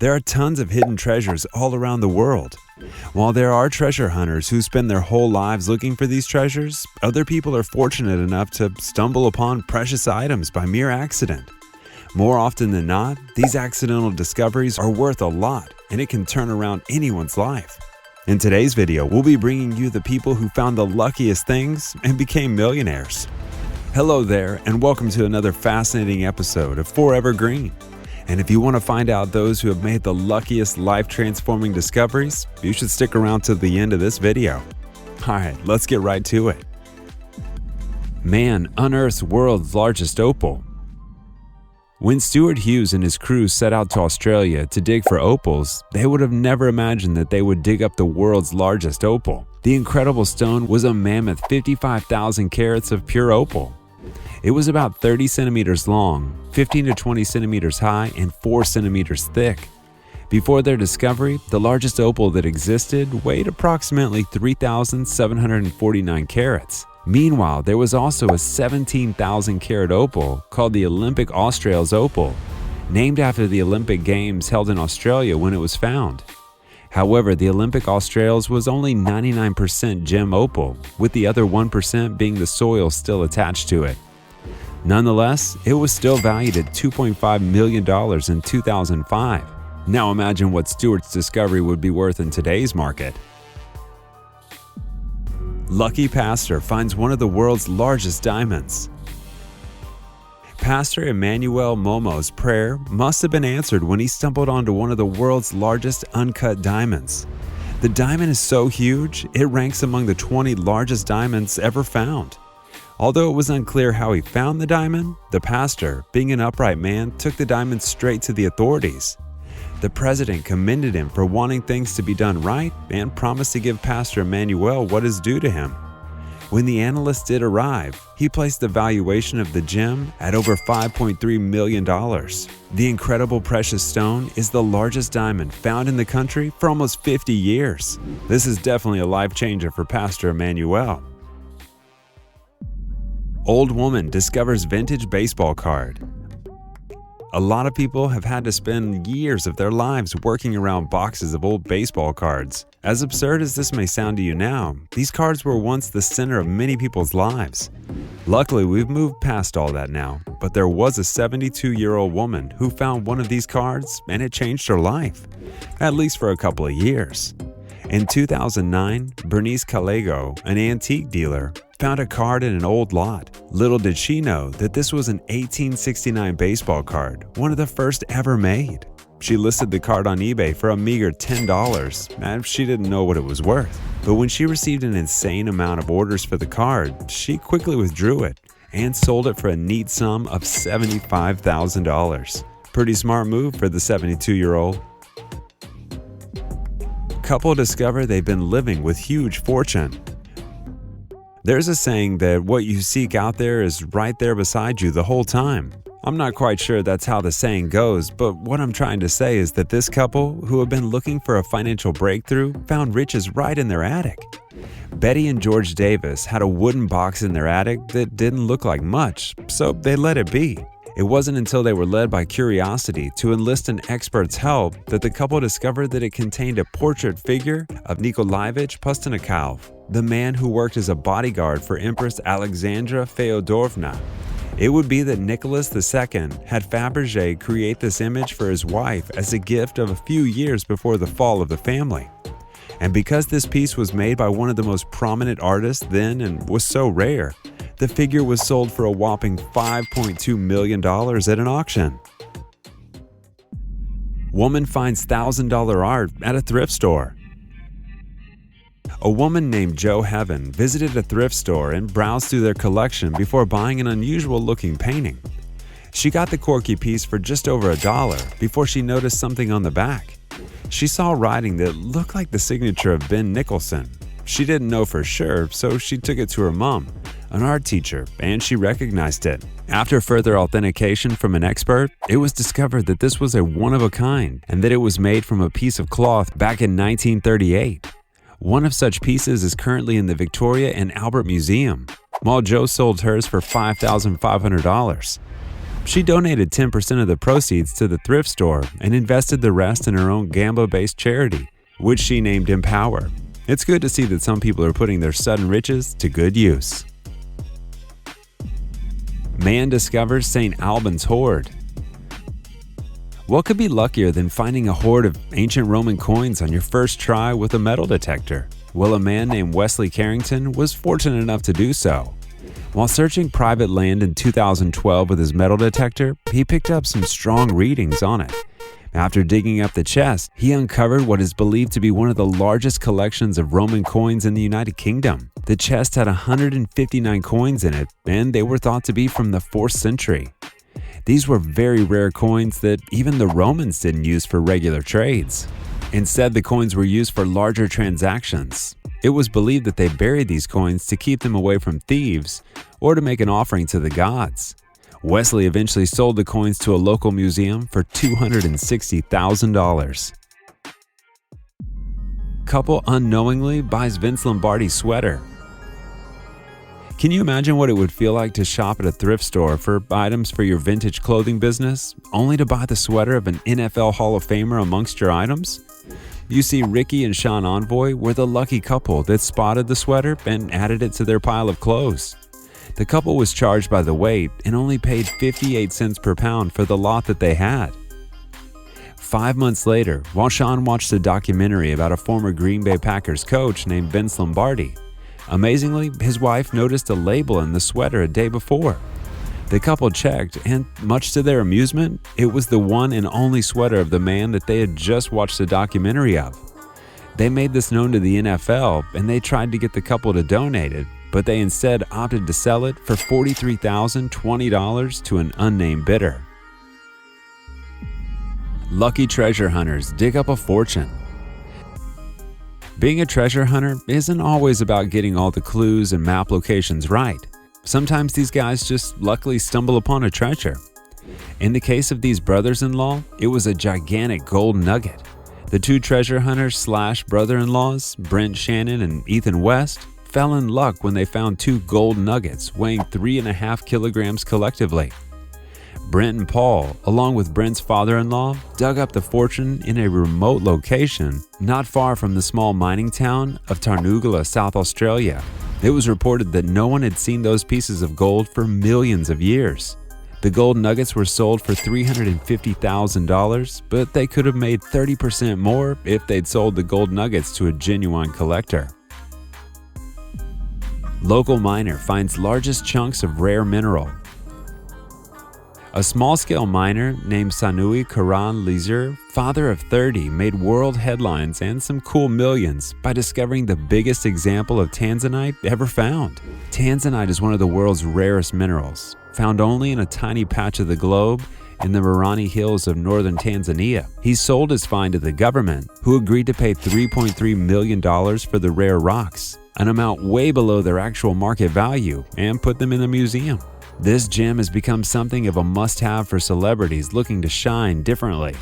There are tons of hidden treasures all around the world. While there are treasure hunters who spend their whole lives looking for these treasures, other people are fortunate enough to stumble upon precious items by mere accident. More often than not, these accidental discoveries are worth a lot, and it can turn around anyone's life. In today's video, we'll be bringing you the people who found the luckiest things and became millionaires. Hello there, and welcome to another fascinating episode of Forever Green. And if you want to find out those who have made the luckiest life-transforming discoveries, you should stick around to the end of this video. Alright, let's get right to it. Man unearths world's largest opal. When Stuart Hughes and his crew set out to Australia to dig for opals, they would have never imagined that they would dig up the world's largest opal. The incredible stone was a mammoth 55,000 carats of pure opal. It was about 30 centimeters long, 15 to 20 centimeters high, and 4 centimeters thick. Before their discovery, the largest opal that existed weighed approximately 3,749 carats. Meanwhile, there was also a 17,000 carat opal called the Olympic Australes opal, named after the Olympic Games held in Australia when it was found. However, the Olympic Australes was only 99% gem opal, with the other 1% being the soil still attached to it. Nonetheless, it was still valued at $2.5 million in 2005. Now imagine what Stuart's discovery would be worth in today's market. Lucky pastor finds one of the world's largest diamonds. Pastor Emmanuel Momo's prayer must have been answered when he stumbled onto one of the world's largest uncut diamonds. The diamond is so huge, it ranks among the 20 largest diamonds ever found. Although it was unclear how he found the diamond, the pastor, being an upright man, took the diamond straight to the authorities. The president commended him for wanting things to be done right and promised to give Pastor Emmanuel what is due to him. When the analyst did arrive, he placed the valuation of the gem at over $5.3 million. The incredible precious stone is the largest diamond found in the country for almost 50 years. This is definitely a life changer for Pastor Emmanuel. Old woman discovers vintage baseball card. A lot of people have had to spend years of their lives working around boxes of old baseball cards. As absurd as this may sound to you now, these cards were once the center of many people's lives. Luckily, we've moved past all that now, but there was a 72-year-old woman who found one of these cards and it changed her life, at least for a couple of years. In 2009, Bernice Callego, an antique dealer, found a card in an old lot. Little did she know that this was an 1869 baseball card, one of the first ever made. She listed the card on eBay for a meager $10, and she didn't know what it was worth. But when she received an insane amount of orders for the card, she quickly withdrew it and sold it for a neat sum of $75,000. Pretty smart move for the 72-year-old. Couple discover they've been living with huge fortune. There's a saying that what you seek out there is right there beside you the whole time. I'm not quite sure that's how the saying goes, but what I'm trying to say is that this couple, who have been looking for a financial breakthrough, found riches right in their attic. Betty and George Davis had a wooden box in their attic that didn't look like much, so they let it be. It wasn't until they were led by curiosity to enlist an expert's help that the couple discovered that it contained a portrait figure of Nikolaevich Pushnikov, the man who worked as a bodyguard for Empress Alexandra Feodorovna. It would be that Nicholas II had Fabergé create this image for his wife as a gift of a few years before the fall of the family. And because this piece was made by one of the most prominent artists then and was so rare, the figure was sold for a whopping $5.2 million at an auction. Woman finds $1,000 art at a thrift store. A woman named Jo Heaven visited a thrift store and browsed through their collection before buying an unusual-looking painting. She got the quirky piece for just over $1 before she noticed something on the back. She saw writing that looked like the signature of Ben Nicholson. She didn't know for sure, so she took it to her mom, an art teacher, and she recognized it. After further authentication from an expert, it was discovered that this was a one-of-a-kind and that it was made from a piece of cloth back in 1938. One of such pieces is currently in the Victoria and Albert Museum, while Jo sold hers for $5,500. She donated 10% of the proceeds to the thrift store and invested the rest in her own Gamba-based charity, which she named Empower. It's good to see that some people are putting their sudden riches to good use. Man discovers St. Alban's hoard. What could be luckier than finding a hoard of ancient Roman coins on your first try with a metal detector? Well, a man named Wesley Carrington was fortunate enough to do so. While searching private land in 2012 with his metal detector, he picked up some strong readings on it. After digging up the chest, he uncovered what is believed to be one of the largest collections of Roman coins in the United Kingdom. The chest had 159 coins in it, and they were thought to be from the 4th century. These were very rare coins that even the Romans didn't use for regular trades. Instead, the coins were used for larger transactions. It was believed that they buried these coins to keep them away from thieves or to make an offering to the gods. Wesley eventually sold the coins to a local museum for $260,000. Couple unknowingly buys Vince Lombardis sweater. Can you imagine what it would feel like to shop at a thrift store for items for your vintage clothing business, only to buy the sweater of an NFL Hall of Famer amongst your items? You see, Ricky and Sean Envoy were the lucky couple that spotted the sweater and added it to their pile of clothes. The couple was charged by the weight and only paid 58 cents per pound for the lot that they had. 5 months later, while Sean watched a documentary about a former Green Bay Packers coach named Vince Lombardi, amazingly, his wife noticed a label in the sweater a day before. The couple checked, and much to their amusement, it was the one and only sweater of the man that they had just watched a documentary of. They made this known to the NFL, and they tried to get the couple to donate it, but they instead opted to sell it for $43,020 to an unnamed bidder. Lucky treasure hunters dig up a fortune. Being a treasure hunter isn't always about getting all the clues and map locations right. Sometimes these guys just luckily stumble upon a treasure. In the case of these brothers-in-law, it was a gigantic gold nugget. The two treasure hunters / brother-in-laws, Brent Shannon and Ethan West, fell in luck when they found 2 gold nuggets weighing 3.5 kilograms collectively. Brent and Paul, along with Brent's father-in-law, dug up the fortune in a remote location not far from the small mining town of Tarnugala, South Australia. It was reported that no one had seen those pieces of gold for millions of years. The gold nuggets were sold for $350,000, but they could have made 30% more if they'd sold the gold nuggets to a genuine collector. Local miner finds largest chunks of rare mineral. A small-scale miner named Sanui Karan Lizer, father of 30, made world headlines and some cool millions by discovering the biggest example of tanzanite ever found. Tanzanite is one of the world's rarest minerals, found only in a tiny patch of the globe in the Mirani Hills of northern Tanzania. He sold his find to the government, who agreed to pay $3.3 million for the rare rocks, an amount way below their actual market value, and put them in the museum. This gem has become something of a must-have for celebrities looking to shine differently.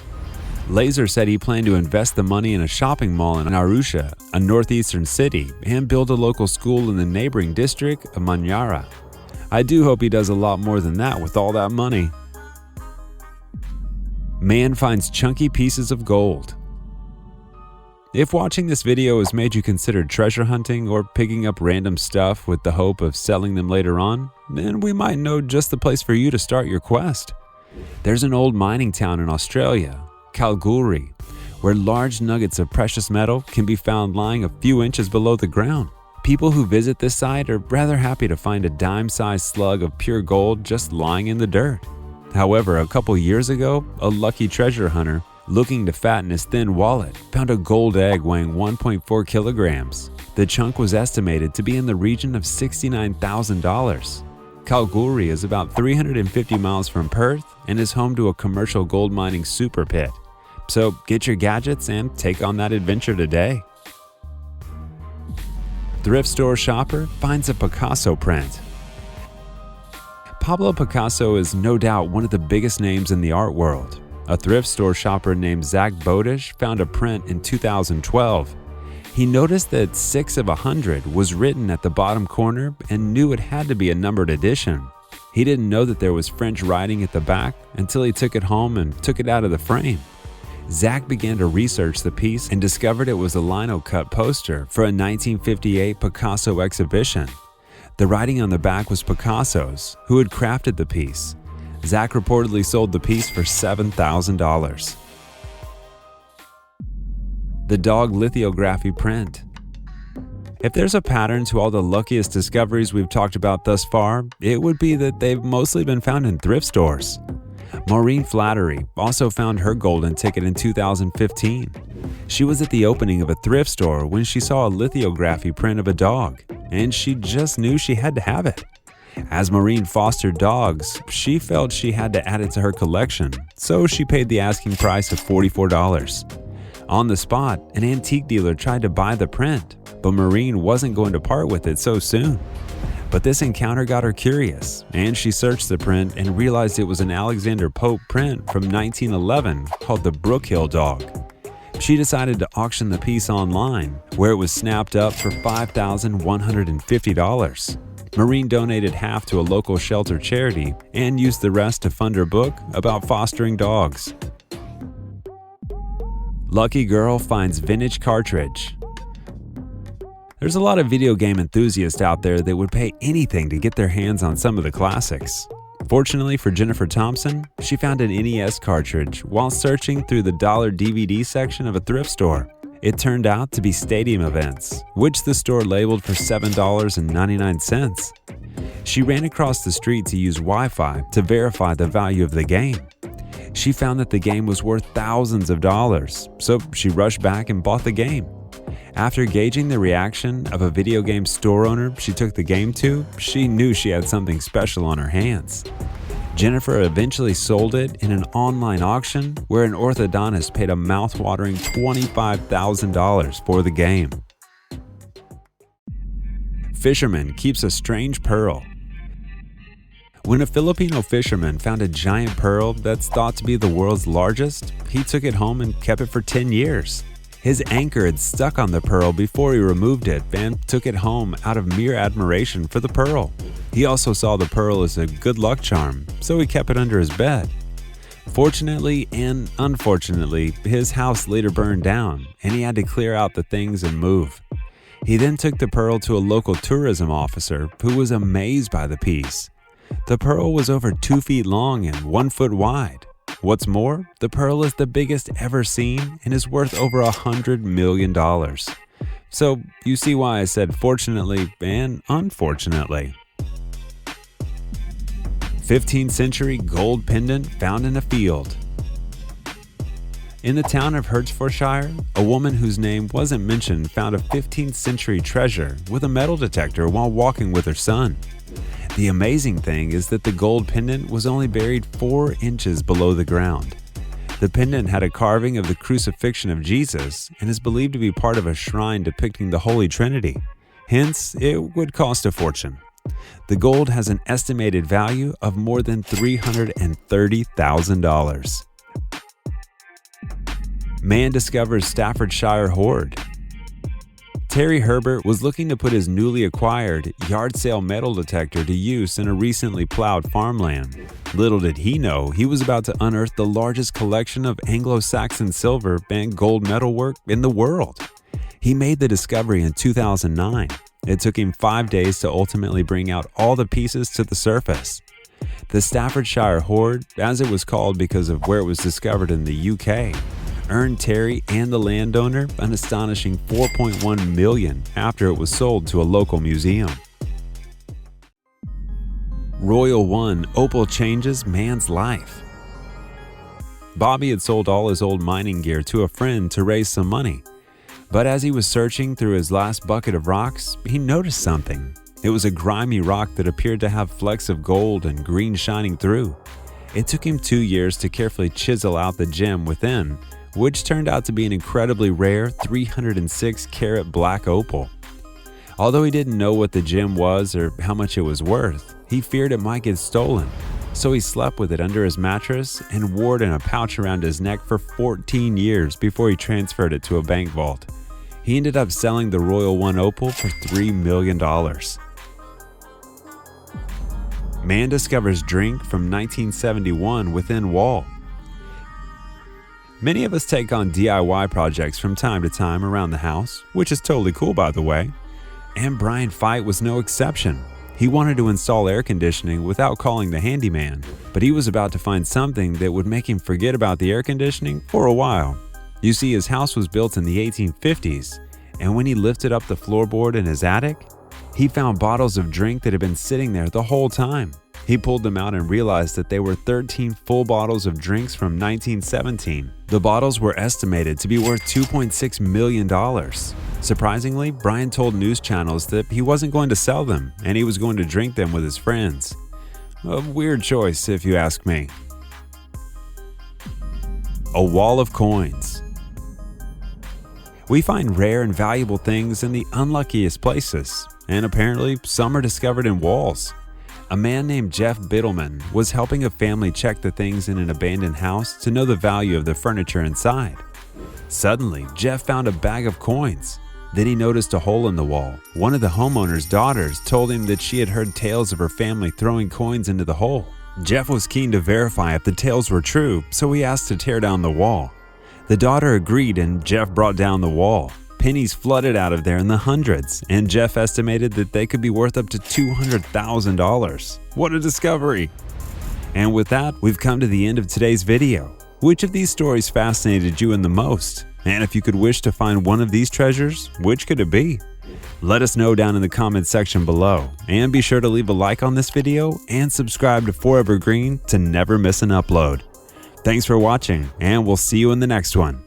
Laser said he planned to invest the money in a shopping mall in Arusha, a northeastern city, and build a local school in the neighboring district of Manyara. I do hope he does a lot more than that with all that money. Man finds chunky pieces of gold. If watching this video has made you consider treasure hunting or picking up random stuff with the hope of selling them later on, then we might know just the place for you to start your quest. There's an old mining town in Australia, Kalgoorlie, where large nuggets of precious metal can be found lying a few inches below the ground. People who visit this site are rather happy to find a dime-sized slug of pure gold just lying in the dirt. However, a couple years ago, a lucky treasure hunter looking to fatten his thin wallet found a gold egg weighing 1.4 kilograms. The chunk was estimated to be in the region of $69,000. Kalgoorlie is about 350 miles from Perth and is home to a commercial gold mining super pit. So get your gadgets and take on that adventure today. Thrift store shopper finds a Picasso print. Pablo Picasso is no doubt one of the biggest names in the art world. A thrift store shopper named Zach Bodish found a print in 2012. He noticed that 6 of 100 was written at the bottom corner and knew it had to be a numbered edition. He didn't know that there was French writing at the back until he took it home and took it out of the frame. Zach began to research the piece and discovered it was a lino-cut poster for a 1958 Picasso exhibition. The writing on the back was Picasso's, who had crafted the piece. Zach reportedly sold the piece for $7,000. The dog lithography print. If there's a pattern to all the luckiest discoveries we've talked about thus far, it would be that they've mostly been found in thrift stores. Maureen Flattery also found her golden ticket in 2015. She was at the opening of a thrift store when she saw a lithography print of a dog, and she just knew she had to have it. As Maureen fostered dogs, she felt she had to add it to her collection, so she paid the asking price of $44. On the spot, an antique dealer tried to buy the print, but Maureen wasn't going to part with it so soon. But this encounter got her curious, and she searched the print and realized it was an Alexander Pope print from 1911 called the Brookhill Dog. She decided to auction the piece online, where it was snapped up for $5,150. Maureen donated half to a local shelter charity and used the rest to fund her book about fostering dogs. Lucky girl finds vintage cartridge. There's a lot of video game enthusiasts out there that would pay anything to get their hands on some of the classics. Fortunately for Jennifer Thompson, she found an NES cartridge while searching through the dollar DVD section of a thrift store. It turned out to be Stadium Events, which the store labeled for $7.99. She ran across the street to use Wi-Fi to verify the value of the game. She found that the game was worth thousands of dollars, so she rushed back and bought the game. After gauging the reaction of a video game store owner she took the game to, she knew she had something special on her hands. Jennifer eventually sold it in an online auction where an orthodontist paid a mouth-watering $25,000 for the game. Fisherman keeps a strange pearl. When a Filipino fisherman found a giant pearl that's thought to be the world's largest, he took it home and kept it for 10 years. His anchor had stuck on the pearl before he removed it and took it home out of mere admiration for the pearl. He also saw the pearl as a good luck charm, so he kept it under his bed. Fortunately and unfortunately, his house later burned down and he had to clear out the things and move. He then took the pearl to a local tourism officer who was amazed by the piece. The pearl was over 2 feet long and 1 foot wide. What's more, the pearl is the biggest ever seen and is worth over $100 million. So you see why I said fortunately and unfortunately. 15th century gold pendant found in a field. In the town of Hertfordshire, a woman whose name wasn't mentioned found a 15th century treasure with a metal detector while walking with her son. The amazing thing is that the gold pendant was only buried 4 inches below the ground. The pendant had a carving of the crucifixion of Jesus and is believed to be part of a shrine depicting the Holy Trinity. Hence, it would cost a fortune. The gold has an estimated value of more than $330,000. Man discovers Staffordshire hoard. Terry Herbert was looking to put his newly acquired yard sale metal detector to use in a recently plowed farmland. Little did he know he was about to unearth the largest collection of Anglo-Saxon silver and gold metalwork in the world. He made the discovery in 2009. It took him 5 days to ultimately bring out all the pieces to the surface. The Staffordshire hoard, as it was called because of where it was discovered in the UK, earned Terry and the landowner an astonishing $4.1 million after it was sold to a local museum. Royal One Opal changes man's life. Bobby had sold all his old mining gear to a friend to raise some money. But as he was searching through his last bucket of rocks, he noticed something. It was a grimy rock that appeared to have flecks of gold and green shining through. It took him 2 years to carefully chisel out the gem within, which turned out to be an incredibly rare 306-carat black opal. Although he didn't know what the gem was or how much it was worth, he feared it might get stolen. So he slept with it under his mattress and wore it in a pouch around his neck for 14 years before he transferred it to a bank vault. He ended up selling the Royal One opal for $3 million. Man discovers drink from 1971 within wall. Many of us take on DIY projects from time to time around the house, which is totally cool by the way. And Brian Fite was no exception. He wanted to install air conditioning without calling the handyman, but he was about to find something that would make him forget about the air conditioning for a while. You see, his house was built in the 1850s, and when he lifted up the floorboard in his attic, he found bottles of drink that had been sitting there the whole time. He pulled them out and realized that they were 13 full bottles of drinks from 1917. The bottles were estimated to be worth $2.6 million. Surprisingly, Brian told news channels that he wasn't going to sell them and he was going to drink them with his friends. A weird choice, if you ask me. A wall of coins. We find rare and valuable things in the unluckiest places, and apparently some are discovered in walls. A man named Jeff Biddleman was helping a family check the things in an abandoned house to know the value of the furniture inside. Suddenly, Jeff found a bag of coins. Then he noticed a hole in the wall. One of the homeowner's daughters told him that she had heard tales of her family throwing coins into the hole. Jeff was keen to verify if the tales were true, so he asked to tear down the wall. The daughter agreed and Jeff brought down the wall. Pennies flooded out of there in the hundreds, and Jeff estimated that they could be worth up to $200,000. What a discovery! And with that, we've come to the end of today's video. Which of these stories fascinated you in the most? And if you could wish to find one of these treasures, which could it be? Let us know down in the comments section below, and be sure to leave a like on this video and subscribe to Forever Green to never miss an upload. Thanks for watching, and we'll see you in the next one.